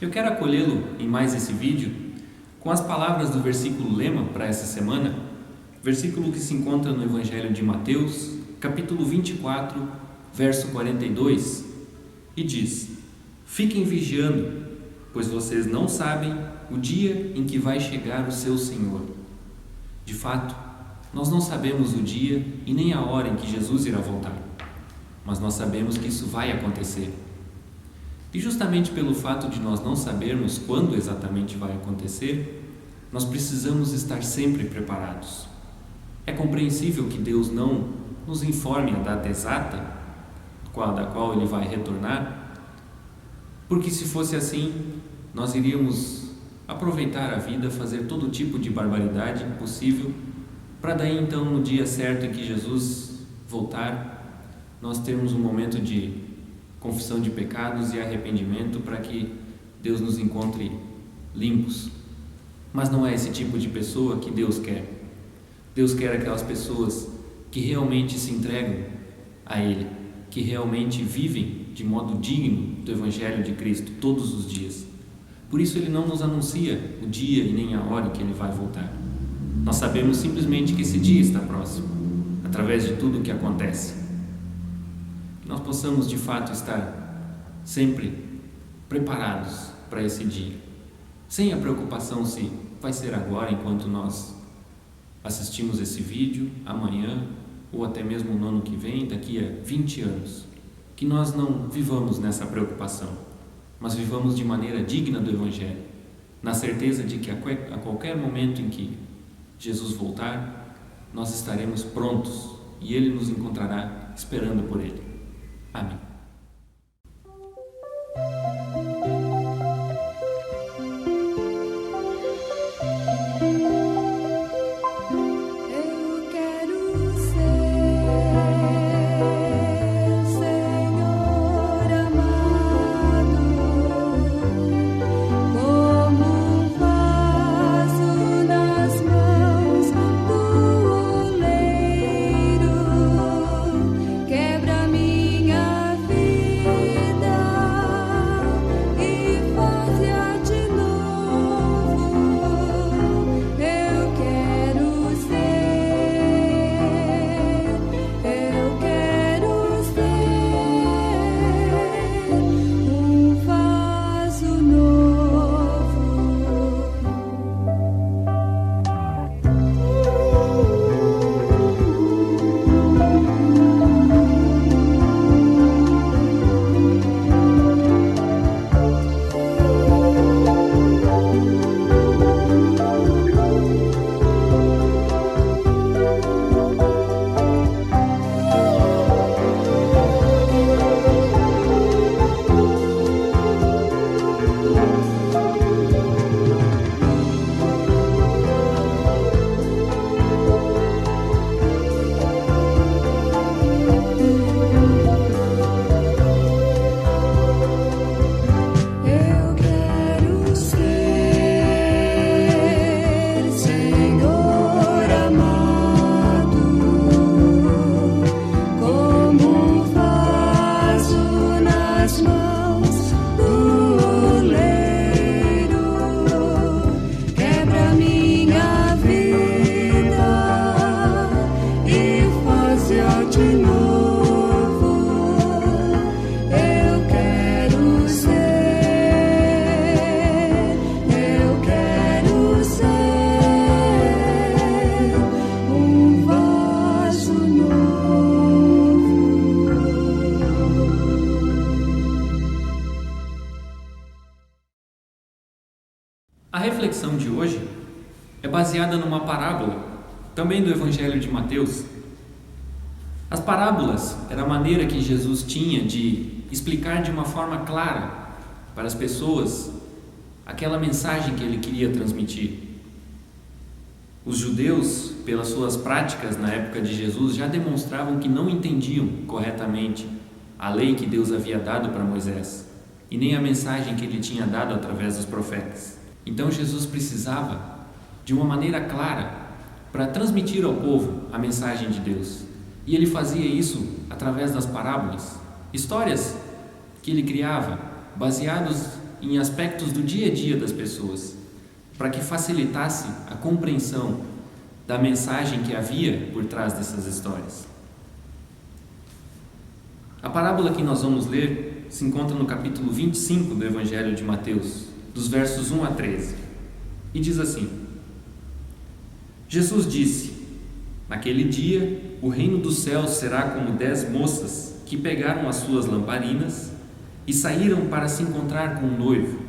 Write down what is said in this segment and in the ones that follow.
Eu quero acolhê-lo em mais esse vídeo com as palavras do versículo lema para essa semana, versículo que se encontra no Evangelho de Mateus, capítulo 24, verso 42, e diz: Fiquem vigiando, pois vocês não sabem o dia em que vai chegar o seu Senhor. De fato, nós não sabemos o dia e nem a hora em que Jesus irá voltar, mas nós sabemos que isso vai acontecer. E justamente pelo fato de nós não sabermos quando exatamente vai acontecer, nós precisamos estar sempre preparados. É compreensível que Deus não nos informe a data exata da qual Ele vai retornar, porque se fosse assim, nós iríamos aproveitar a vida, fazer todo tipo de barbaridade possível, para daí então, no dia certo em que Jesus voltar, nós termos um momento de confissão de pecados e arrependimento para que Deus nos encontre limpos. Mas não é esse tipo de pessoa que Deus quer. Deus quer aquelas pessoas que realmente se entregam a Ele, que realmente vivem de modo digno do Evangelho de Cristo todos os dias. Por isso Ele não nos anuncia o dia e nem a hora em que Ele vai voltar. Nós sabemos simplesmente que esse dia está próximo, através de tudo o que acontece. Que nós possamos de fato estar sempre preparados para esse dia, sem a preocupação se vai ser agora enquanto nós assistimos esse vídeo, amanhã ou até mesmo no ano que vem, daqui a 20 anos. Que nós não vivamos nessa preocupação, mas vivamos de maneira digna do Evangelho, na certeza de que a qualquer momento em que Jesus voltar, nós estaremos prontos e Ele nos encontrará esperando por Ele. Amém. A reflexão de hoje é baseada numa parábola, também do Evangelho de Mateus. As parábolas era a maneira que Jesus tinha de explicar de uma forma clara para as pessoas aquela mensagem que ele queria transmitir. Os judeus, pelas suas práticas na época de Jesus, já demonstravam que não entendiam corretamente a lei que Deus havia dado para Moisés e nem a mensagem que ele tinha dado através dos profetas. Então Jesus precisava de uma maneira clara para transmitir ao povo a mensagem de Deus. E ele fazia isso através das parábolas, histórias que ele criava baseados em aspectos do dia a dia das pessoas, para que facilitasse a compreensão da mensagem que havia por trás dessas histórias. A parábola que nós vamos ler se encontra no capítulo 25 do Evangelho de Mateus, dos versos 1 a 13, e diz assim: Jesus disse: naquele dia, o reino dos céus será como 10 moças que pegaram as suas lamparinas e saíram para se encontrar com o noivo.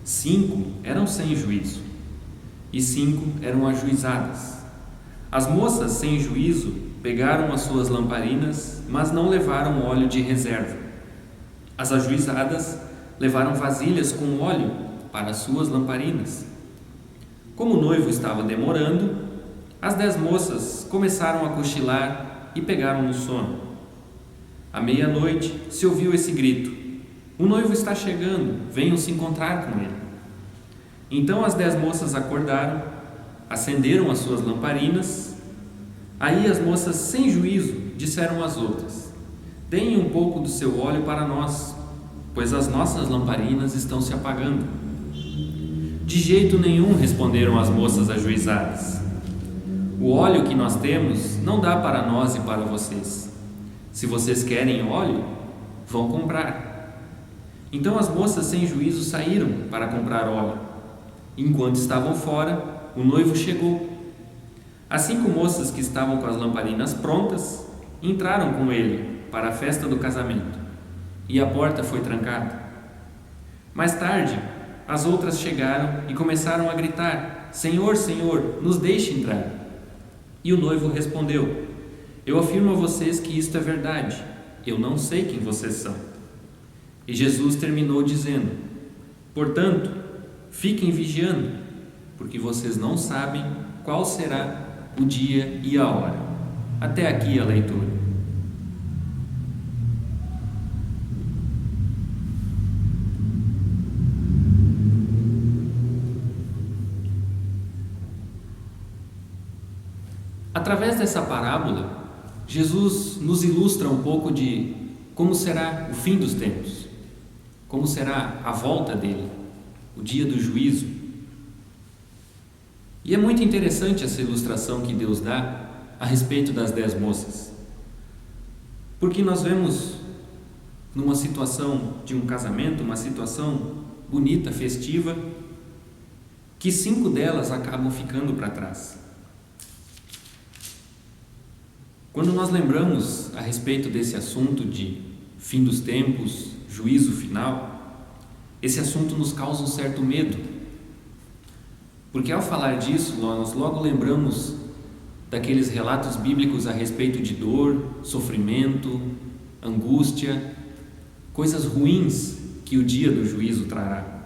5 eram sem juízo e 5 eram ajuizadas. As moças sem juízo pegaram as suas lamparinas, mas não levaram óleo de reserva. As ajuizadas levaram vasilhas com óleo para as suas lamparinas. Como o noivo estava demorando, as 10 moças começaram a cochilar e pegaram no sono. À meia-noite se ouviu esse grito: o noivo está chegando, venham se encontrar com ele. Então as 10 moças acordaram, acenderam as suas lamparinas. Aí as moças sem juízo disseram às outras: deem um pouco do seu óleo para nós, pois as nossas lamparinas estão se apagando. De jeito nenhum, responderam as moças ajuizadas. O óleo que nós temos não dá para nós e para vocês. Se vocês querem óleo, vão comprar. Então as moças sem juízo saíram para comprar óleo. Enquanto estavam fora, o noivo chegou. As 5 moças que estavam com as lamparinas prontas entraram com ele para a festa do casamento, e a porta foi trancada. Mais tarde, as outras chegaram e começaram a gritar: Senhor, Senhor, nos deixe entrar. E o noivo respondeu: eu afirmo a vocês que isto é verdade, eu não sei quem vocês são. E Jesus terminou dizendo: portanto, fiquem vigiando, porque vocês não sabem qual será o dia e a hora. Até aqui a leitura. Através dessa parábola, Jesus nos ilustra um pouco de como será o fim dos tempos, como será a volta dele, o dia do juízo. E é muito interessante essa ilustração que Deus dá a respeito das 10 moças, porque nós vemos numa situação de um casamento, uma situação bonita, festiva, que 5 delas acabam ficando para trás. Quando nós lembramos a respeito desse assunto de fim dos tempos, juízo final, esse assunto nos causa um certo medo, porque ao falar disso, nós logo lembramos daqueles relatos bíblicos a respeito de dor, sofrimento, angústia, coisas ruins que o dia do juízo trará.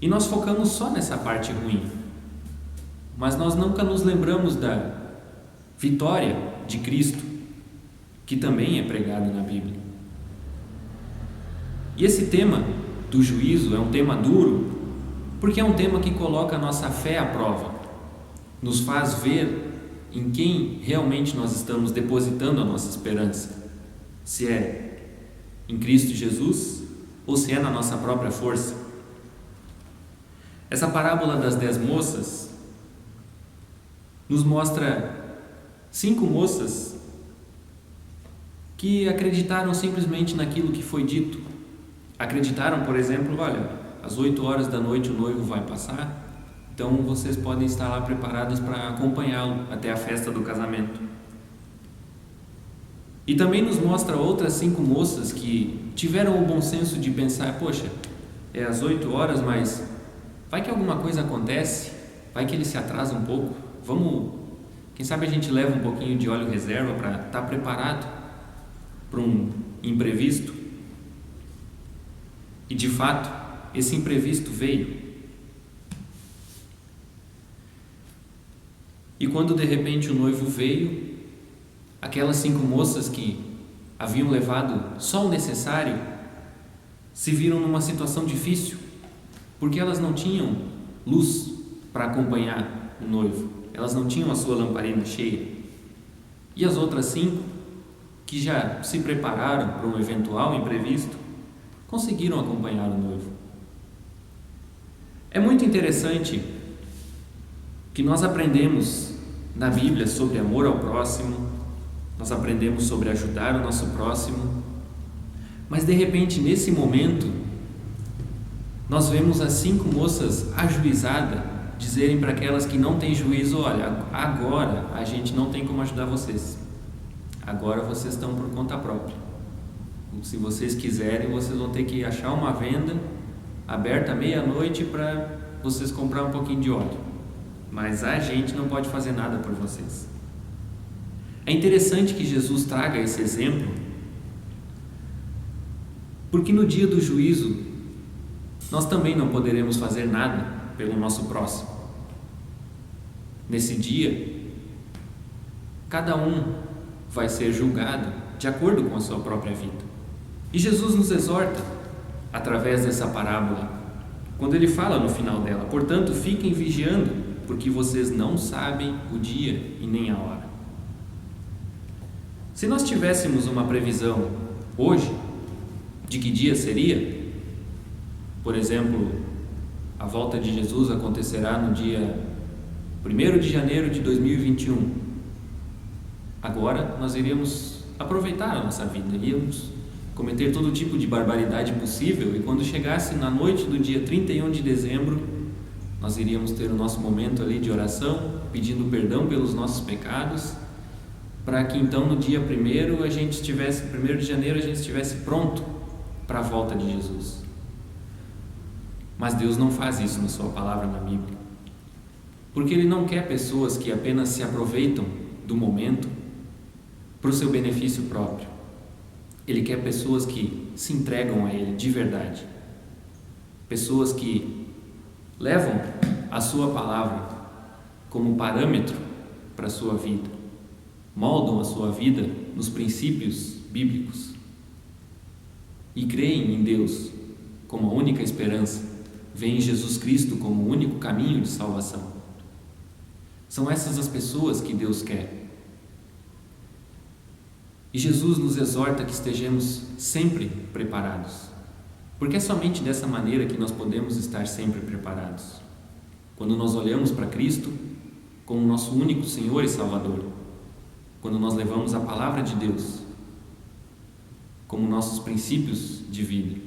E nós focamos só nessa parte ruim, mas nós nunca nos lembramos da vitória de Cristo, que também é pregado na Bíblia. E esse tema do juízo é um tema duro, porque é um tema que coloca a nossa fé à prova, nos faz ver em quem realmente nós estamos depositando a nossa esperança, se é em Cristo Jesus ou se é na nossa própria força. Essa parábola das 10 moças nos mostra 5 moças que acreditaram simplesmente naquilo que foi dito. Acreditaram, por exemplo, olha, às 8 horas da noite o noivo vai passar, então vocês podem estar lá preparadas para acompanhá-lo até a festa do casamento. E também nos mostra outras 5 moças que tiveram o bom senso de pensar, poxa, é às 8 horas, mas vai que alguma coisa acontece, vai que ele se atrasa um pouco, quem sabe a gente leva um pouquinho de óleo reserva para estar preparado para um imprevisto. E de fato, esse imprevisto veio. E quando de repente o noivo veio, aquelas 5 moças que haviam levado só o necessário se viram numa situação difícil, porque elas não tinham luz para acompanhar o noivo. Elas não tinham a sua lamparina cheia. E as outras 5, que já se prepararam para um eventual imprevisto, conseguiram acompanhar o noivo. É muito interessante que nós aprendemos na Bíblia sobre amor ao próximo, nós aprendemos sobre ajudar o nosso próximo, mas de repente nesse momento nós vemos as 5 moças ajuizadas dizerem para aquelas que não têm juízo: olha, agora a gente não tem como ajudar vocês, agora vocês estão por conta própria, se vocês quiserem vocês vão ter que achar uma venda aberta meia-noite para vocês comprar um pouquinho de óleo, mas a gente não pode fazer nada por vocês. É interessante que Jesus traga esse exemplo, porque no dia do juízo nós também não poderemos fazer nada pelo nosso próximo. Nesse dia, cada um vai ser julgado de acordo com a sua própria vida. E Jesus nos exorta através dessa parábola, quando ele fala no final dela: portanto, fiquem vigiando, porque vocês não sabem o dia e nem a hora. Se nós tivéssemos uma previsão hoje de que dia seria, por exemplo, a volta de Jesus acontecerá no dia 1º de janeiro de 2021, agora nós iríamos aproveitar a nossa vida, iríamos cometer todo tipo de barbaridade possível, e quando chegasse na noite do dia 31 de dezembro, nós iríamos ter o nosso momento ali de oração, pedindo perdão pelos nossos pecados, para que então no dia 1º de janeiro a gente estivesse pronto para a volta de Jesus. Mas Deus não faz isso na sua palavra na Bíblia, porque Ele não quer pessoas que apenas se aproveitam do momento para o seu benefício próprio. Ele quer pessoas que se entregam a Ele de verdade, pessoas que levam a sua palavra como parâmetro para a sua vida, moldam a sua vida nos princípios bíblicos e creem em Deus como a única esperança, veem Jesus Cristo como o único caminho de salvação. São essas as pessoas que Deus quer. E Jesus nos exorta que estejamos sempre preparados, porque é somente dessa maneira que nós podemos estar sempre preparados. Quando nós olhamos para Cristo como nosso único Senhor e Salvador, quando nós levamos a palavra de Deus como nossos princípios de vida,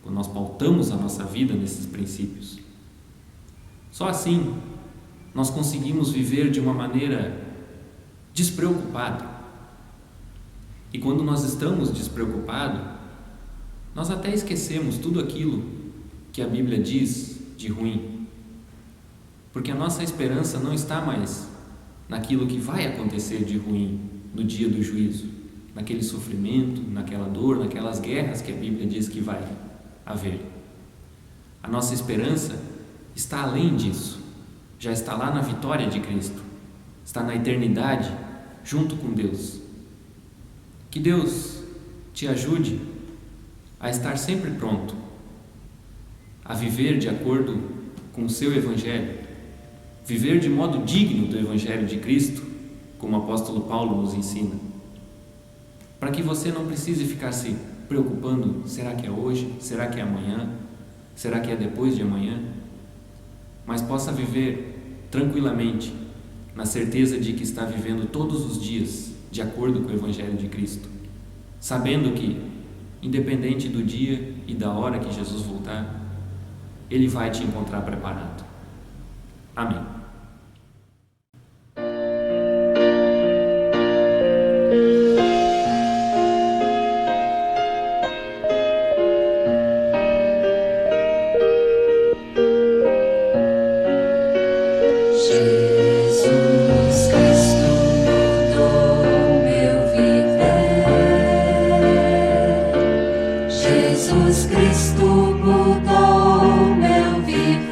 quando nós pautamos a nossa vida nesses princípios, só assim nós conseguimos viver de uma maneira despreocupada. E quando nós estamos despreocupados, nós até esquecemos tudo aquilo que a Bíblia diz de ruim, porque a nossa esperança não está mais naquilo que vai acontecer de ruim no dia do juízo, naquele sofrimento, naquela dor, naquelas guerras que a Bíblia diz que vai haver. A nossa esperança está além disso, já está lá na vitória de Cristo, está na eternidade junto com Deus. Que Deus te ajude a estar sempre pronto, a viver de acordo com o seu Evangelho, viver de modo digno do Evangelho de Cristo, como o apóstolo Paulo nos ensina, para que você não precise ficar se preocupando: será que é hoje? Será que é amanhã? Será que é depois de amanhã? Mas possa viver tranquilamente, na certeza de que está vivendo todos os dias de acordo com o Evangelho de Cristo, sabendo que, independente do dia e da hora que Jesus voltar, Ele vai te encontrar preparado. Amém. Jesus Cristo mudou meu viver.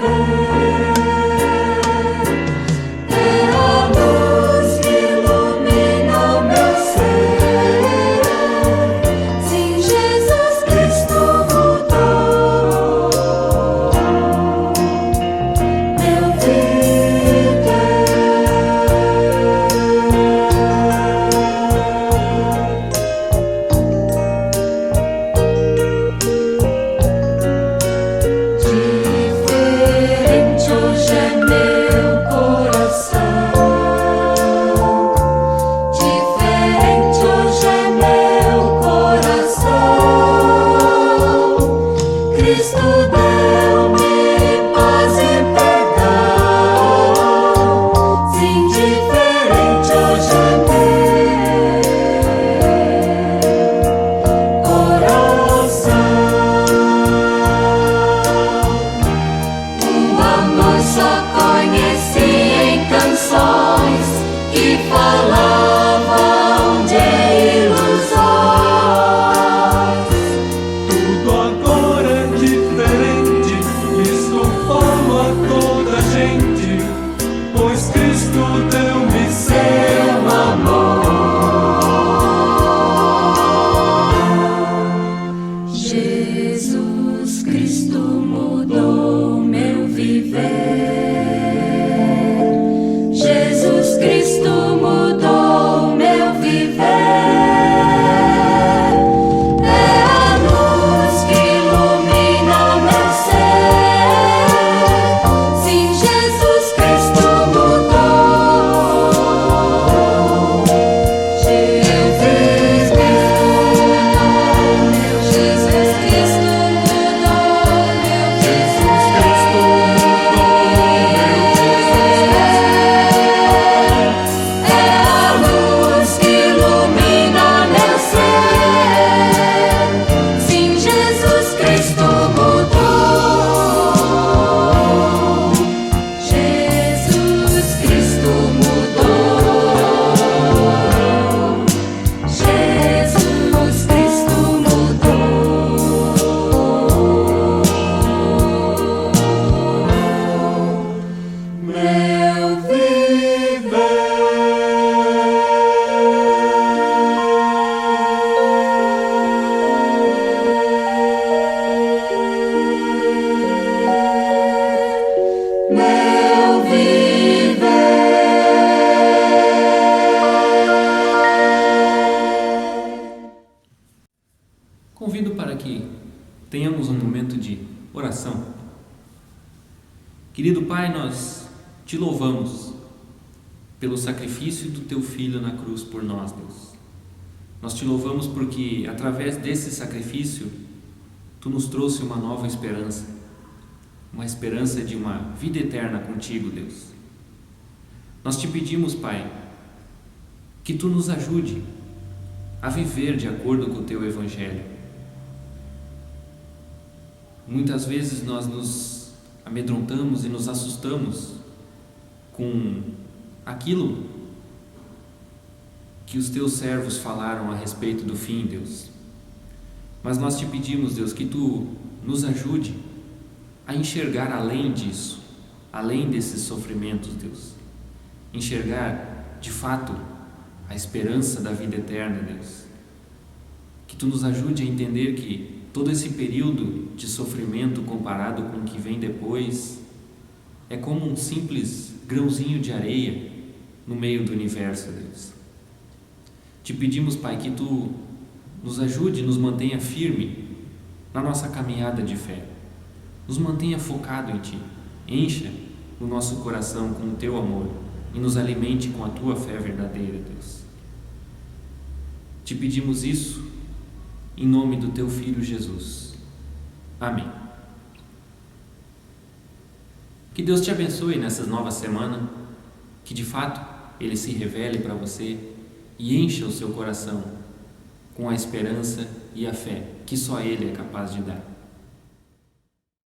Querido Pai, nós te louvamos pelo sacrifício do teu Filho na cruz por nós, Deus. Nós te louvamos porque, através desse sacrifício, tu nos trouxe uma nova esperança, uma esperança de uma vida eterna contigo, Deus. Nós te pedimos, Pai, que tu nos ajude a viver de acordo com o teu Evangelho. Muitas vezes nós nos amedrontamos e nos assustamos com aquilo que os teus servos falaram a respeito do fim, Deus. Mas nós te pedimos, Deus, que tu nos ajude a enxergar além disso, além desses sofrimentos, Deus. Enxergar, de fato, a esperança da vida eterna, Deus. Que tu nos ajude a entender que todo esse período de sofrimento comparado com o que vem depois é como um simples grãozinho de areia no meio do universo, Deus. Te pedimos, Pai, que tu nos ajude e nos mantenha firme na nossa caminhada de fé. Nos mantenha focado em Ti. Encha o nosso coração com o Teu amor e nos alimente com a Tua fé verdadeira, Deus. Te pedimos isso em nome do Teu Filho Jesus. Amém. Que Deus te abençoe nessa nova semana, que de fato Ele se revele para você e encha o seu coração com a esperança e a fé que só Ele é capaz de dar.